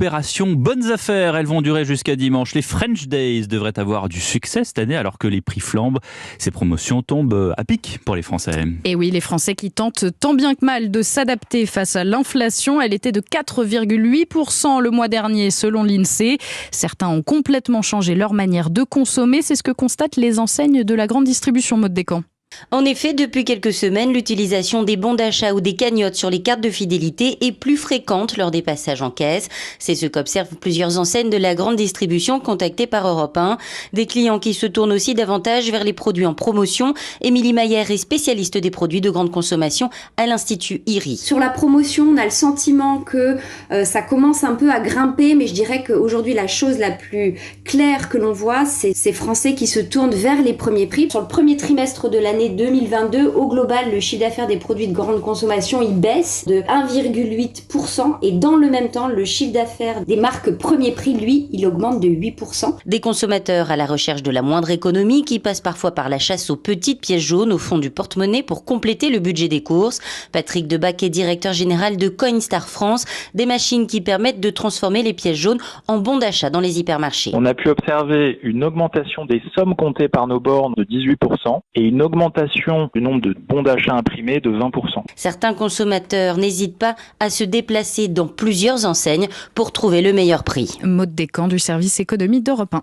opération Bonnes Affaires. Elles vont durer jusqu'à dimanche. Les French Days devraient avoir du succès cette année alors que les prix flambent. Ces promotions tombent à pic pour les Français. Et oui, les Français qui tentent tant bien que mal de s'adapter face à l'inflation. Elle était de 4,8% le mois dernier selon l'INSEE. Certains ont complètement changé leur manière de consommer. C'est ce que constatent les enseignes de la grande distribution. Maud Descamps. En effet, depuis quelques semaines, l'utilisation des bons d'achat ou des cagnottes sur les cartes de fidélité est plus fréquente lors des passages en caisse. C'est ce qu'observent plusieurs enseignes de la grande distribution contactées par Europe 1. Des clients qui se tournent aussi davantage vers les produits en promotion. Émilie Maillère est spécialiste des produits de grande consommation à l'Institut IRI. Sur la promotion, on a le sentiment que ça commence un peu à grimper, mais je dirais qu'aujourd'hui, la chose la plus claire que l'on voit, c'est ces Français qui se tournent vers les premiers prix. Sur le premier trimestre de l'année 2022, au global, le chiffre d'affaires des produits de grande consommation, il baisse de 1,8% et dans le même temps, le chiffre d'affaires des marques premier prix, lui, il augmente de 8%. Des consommateurs à la recherche de la moindre économie qui passent parfois par la chasse aux petites pièces jaunes au fond du porte-monnaie pour compléter le budget des courses. Patrick Debac est directeur général de Coinstar France, des machines qui permettent de transformer les pièces jaunes en bons d'achat dans les hypermarchés. On a pu observer une augmentation des sommes comptées par nos bornes de 18% et une augmentation du nombre de bons d'achat imprimés de 20%. Certains consommateurs n'hésitent pas à se déplacer dans plusieurs enseignes pour trouver le meilleur prix. Maud Descamps du service économie d'Europe 1.